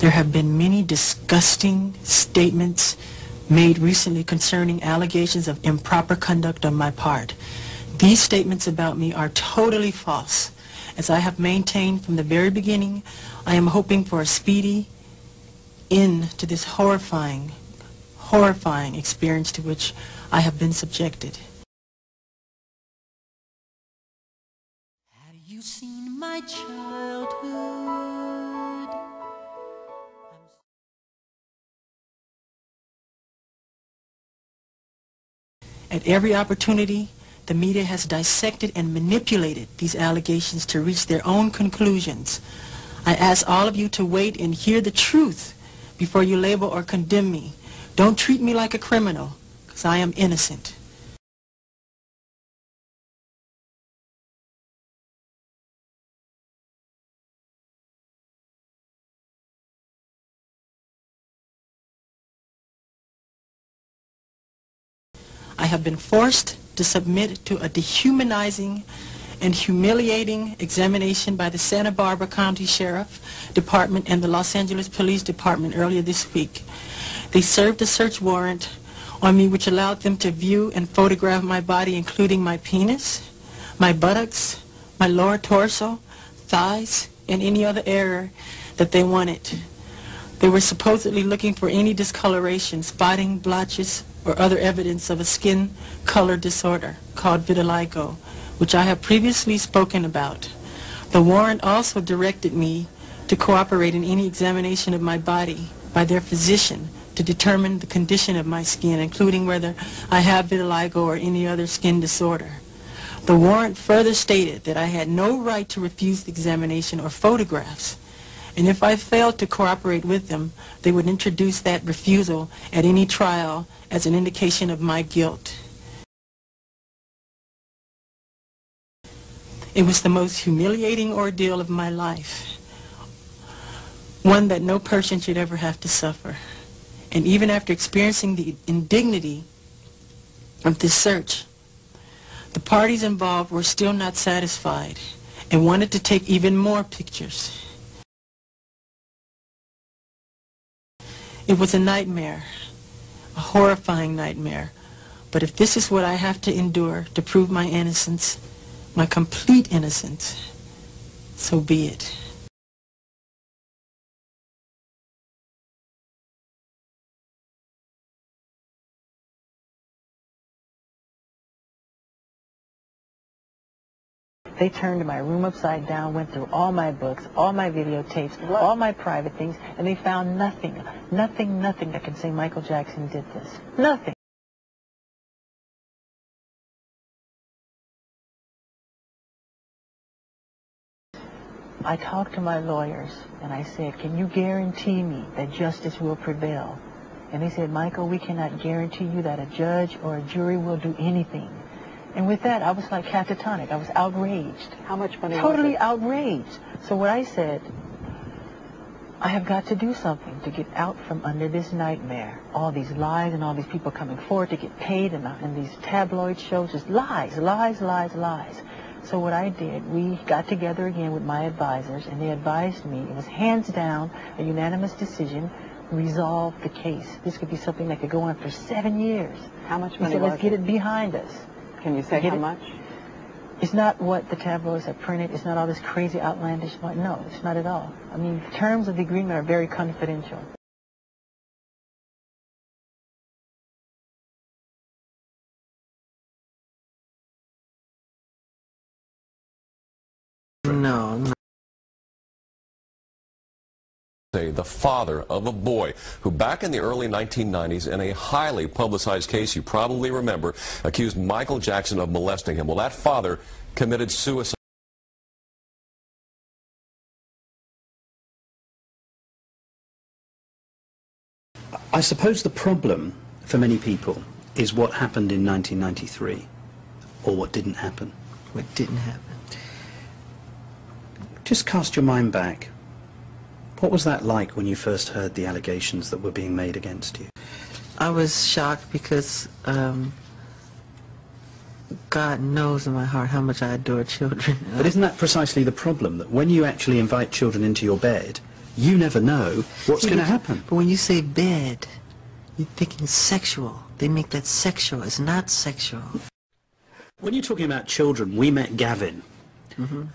There have been many disgusting statements made recently concerning allegations of improper conduct on my part. These statements about me are totally false. As I have maintained from the very beginning, I am hoping for a speedy end to this horrifying experience to which I have been subjected. Have you seen my childhood? At every opportunity, the media has dissected and manipulated these allegations to reach their own conclusions. I ask all of you to wait and hear the truth before you label or condemn me. Don't treat me like a criminal, because I am innocent. I have been forced to submit to a dehumanizing and humiliating examination by the Santa Barbara County Sheriff Department and the Los Angeles Police Department earlier this week. They served a search warrant on me which allowed them to view and photograph my body, including my penis, my buttocks, my lower torso, thighs, and any other area that they wanted. They were supposedly looking for any discoloration, spotting, blotches, or other evidence of a skin color disorder called vitiligo, which I have previously spoken about. The warrant also directed me to cooperate in any examination of my body by their physician to determine the condition of my skin, including whether I have vitiligo or any other skin disorder. The warrant further stated that I had no right to refuse the examination or photographs, and if I failed to cooperate with them, they would introduce that refusal at any trial as an indication of my guilt. It was the most humiliating ordeal of my life, one that no person should ever have to suffer. And even after experiencing the indignity of this search, the parties involved were still not satisfied and wanted to take even more pictures. It was a nightmare, a horrifying nightmare. But if this is what I have to endure to prove my innocence, my complete innocence, so be it. They turned my room upside down, went through all my books, all my videotapes, all my private things, and they found nothing that can say Michael Jackson did this. Nothing. I talked to my lawyers, and I said, can you guarantee me that justice will prevail? And they said, Michael, we cannot guarantee you that a judge or a jury will do anything. And with that, I was like catatonic. I was outraged. How much money was it? Totally outraged. So what I said, I have got to do something to get out from under this nightmare. All these lies and all these people coming forward to get paid and these tabloid shows, just lies, lies, lies, lies. So what I did, we got together again with my advisors, and they advised me, it was hands down, a unanimous decision, resolve the case. This could be something that could go on for 7 years. How much money was it? Let's get it behind us. Can you say how much? It's not what the tabloids have printed. It's not all this crazy, outlandish. No, it's not at all. I mean, the terms of the agreement are very confidential. No. The father of a boy who back in the early 1990s in a highly publicized case you probably remember accused Michael Jackson of molesting him. Well, that father committed suicide. I suppose the problem for many people is what happened in 1993 or what didn't happen. What didn't happen? Just cast your mind back. What was that like when you first heard the allegations that were being made against you? I was shocked because God knows in my heart how much I adore children. But isn't that precisely the problem, that when you actually invite children into your bed, You never know what's See, going to but- happen. But when you say bed, you're thinking sexual. They make that sexual. It's not sexual. When you're talking about children, we met Gavin.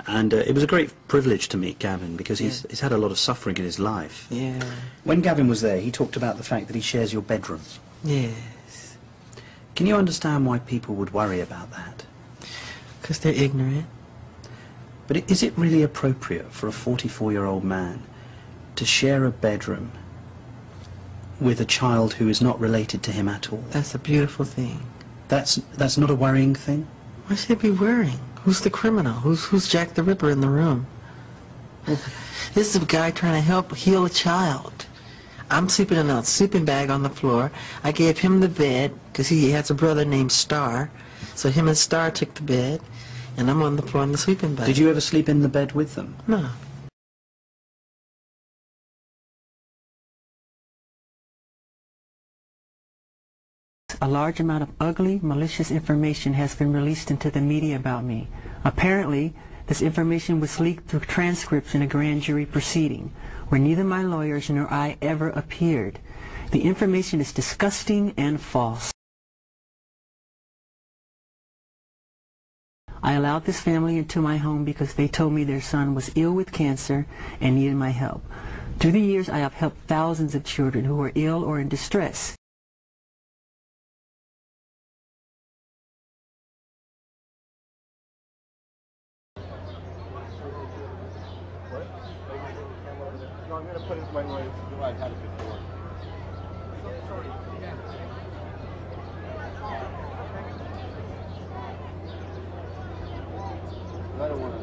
And it was a great privilege to meet Gavin because he's had a lot of suffering in his life. Yeah. When Gavin was there, he talked about the fact that he shares your bedroom. Yes. Can you understand why people would worry about that? Because they're ignorant. But is it really appropriate for a 44-year-old man to share a bedroom with a child who is not related to him at all? That's a beautiful thing. That's not a worrying thing? Why should they be worrying? Who's the criminal? Who's Jack the Ripper in the room? This is a guy trying to help heal a child. I'm sleeping in a sleeping bag on the floor. I gave him the bed because he has a brother named Star. So him and Star took the bed, and I'm on the floor in the sleeping bag. Did you ever sleep in the bed with them? No. A large amount of ugly, malicious information has been released into the media about me. Apparently, this information was leaked through transcripts in a grand jury proceeding, where neither my lawyers nor I ever appeared. The information is disgusting and false. I allowed this family into my home because they told me their son was ill with cancer and needed my help. Through the years, I have helped thousands of children who are ill or in distress. No, I'm going to put it my way. I had it before. Sorry. I don't want to.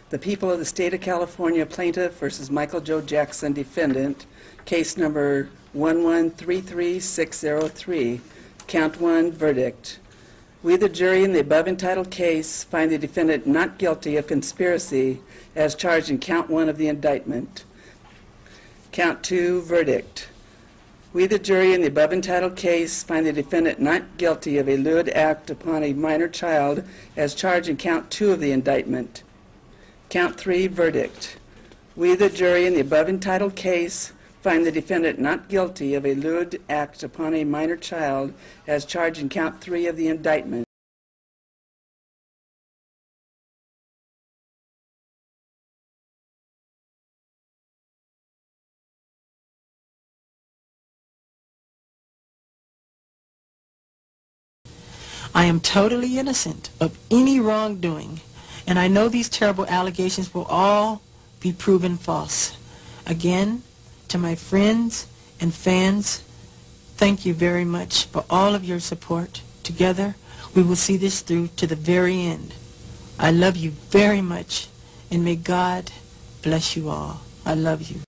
The people of the state of California, plaintiff versus Michael Joe Jackson, defendant, case number 1133603, count 1, verdict. We, the jury, in the above entitled case, find the defendant not guilty of conspiracy as charged in count 1 of the indictment. Count 2, verdict. We, the jury, in the above entitled case, find the defendant not guilty of a lewd act upon a minor child as charged in count 2 of the indictment. Count 3, verdict. We, the jury, in the above entitled case, find the defendant not guilty of a lewd act upon a minor child as charged in count 3 of the indictment. I am totally innocent of any wrongdoing, and I know these terrible allegations will all be proven false. Again, to my friends and fans, thank you very much for all of your support. Together, we will see this through to the very end. I love you very much, and may God bless you all. I love you.